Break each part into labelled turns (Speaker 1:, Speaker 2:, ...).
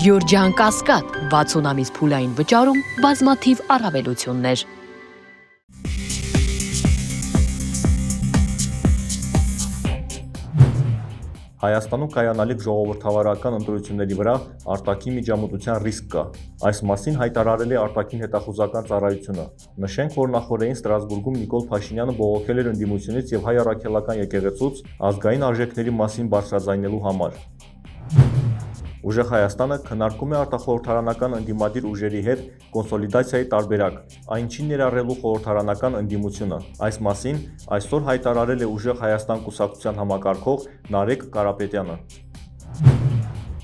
Speaker 1: Գյորջյան Կասկադ 60 ամիս փուլային վճարում բազմաթիվ առավելություններ։
Speaker 2: Հայաստանում կայանալիք ժողովրդավարական ընտրությունների վրա արտաքին միջամտության ռիսկ կա։ Այս մասին հայտարարել է արտաքին հետախուզական ծառայությունը։ Նշենք, որ նախորդին Ստրասբուրգում Նիկոլ Փաշինյանը բողոքել էր ընդդիմությունից և հայ առաքելական եկեղեցուց ազգային արժեքների մասին բարձրաձայնելու համար։ Ուժեղ Հայաստանը քննարկում է արտախորհրդարանական ընդդիմադիր ուժերի հետ կոնսոլիդացիայի տարբերակ, այն չի ներառելու խորհրդարանական ընդդիմությունը։ Այս մասին այսօր հայտարարել է Ուժեղ Հայաստան կուսակցության համակարգող Նարեկ Կարապետյանը։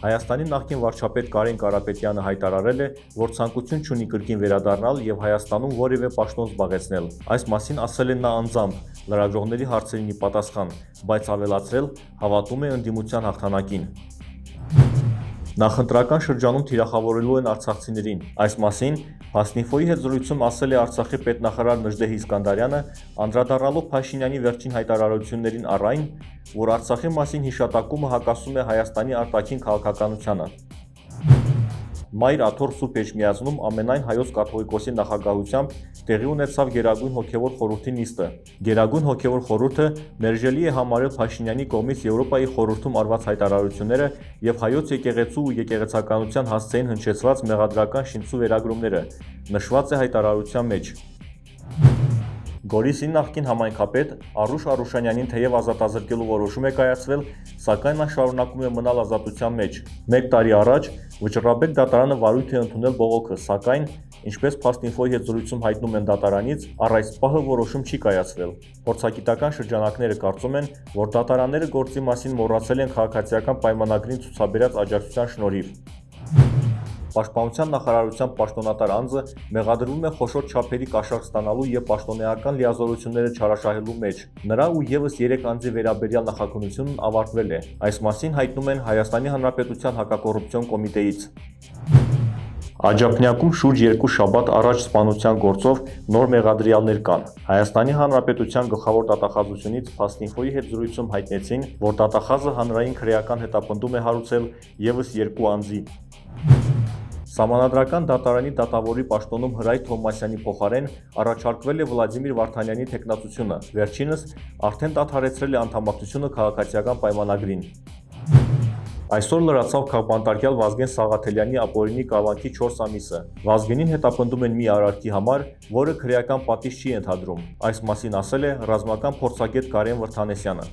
Speaker 2: Հայաստանի նախկին վարչապետ Կարեն Կարապետյանը հայտարարել է, որ ցանկություն չունի կրկին վերադառնալ և Հայաստանում որևէ պաշտոն զբաղեցնել։ Այս մասին ասել է նա անձամբ լրագրողների հարցերին ի պատասխան, բայց ավելացրել հավատում է ընդդիմության հաղթանակին։ Նախընտրական շրջանում թիրախավորելու են արցախցիներին։ Այս մասին Հասնիֆոյի հետ զրույցում ասել է Արցախի պետնախարար Նժդեհ Իսկանդարյանը, անդրադառնալով Փաշինյանի վերջին հայտարարություններին առ այն, որ Արցախի մասին հիշատակումը հակասում է Հայաստանի արտաքին քաղաքականությանը։ Մայր Աթոռ Սուրբ Էջմիածնում ամենայն հայոց կաթողիկոսի նախագահությամբ տեղի ունեցավ Գերագույն հոգևոր խորհրդի նիստը։ Գերագույն հոգևոր խորհուրդը մերժելի է համարել Փաշինյանի կողմից Եվրոպայի խորհրդում արված հայտարարությունները և հայոց եկեղեցու ու եկեղեցականության հասցեին հնչեցված մեղադրական շինծու վերագրումները, նշված է հայտարարության մեջ։ Գորիսի նախկին համայնքապետ Արուշ Արուշանյանին թեև ազատազրկելու որոշում է կայացվել, սակայն նա շարունակում է մնալ ազատության մեջ։ 1 տարի առաջ Վճռաբեկ դատարանը վարույթ է ընդունել բողոքը, սակայն, ինչպես Փաստինֆոյի հետ զրույցում հայտնում են դատարանից, առ այս պահը որոշում չի կայացվել։ Փորձագիտական շրջանակները կարծում են, որ դատարանները գործի մասին մոռացել են քաղաքացիական պայմանագրին ցուցաբերած աջակցության շնորհիվ։ Պաշտպանության նախարարության պաշտոնատար անձը մեղադրվում է խոշոր չափերի կաշառք ստանալու և պաշտոնեական լիազորությունները չարաշահելու մեջ։ Նրա ու ևս 3 անձի վերաբերյալ նախաքննությունն ավարտվել է։ Այս մասին հայտնում են Հայաստանի Հանրապետության հակակոռուպցիոն կոմիտեից։ Աջափնյակում շուրջ 2 շաբաթ առաջ սպանության գործով նոր մեղադրյալներ կան։ Հայաստանի Հանրապետության գլխավոր դատախազությունից Փաստինֆոյի հետ զրույցում հայտնեցին, որ դատախազը հանրային քրեական հետապնդում է հարուցել ևս 2 անձի։ Սահմանադրական դատարանի դատավորի պաշտոնում Հրայր Թովմասյանի փոխարեն առաջարկվել է Վլադիմիր Վարդանյանի թեկնածությունը, վերջինս արդեն դադարեցրել է անդամակցությունը քաղաքացիական պայմանագրին։ Այսօր լրացավ քաղբանտարկյալ Վազգեն Սաղաթելյանի ապօրինի կալանքի 4 ամիսը։ Վազգենին հետապնդում են մի արարքի համար, որը քրեական պատիժ չի ենթադրում։ Այս մասին ասել է ռազմական փորձագետ Կարեն Վրդանեսյանը։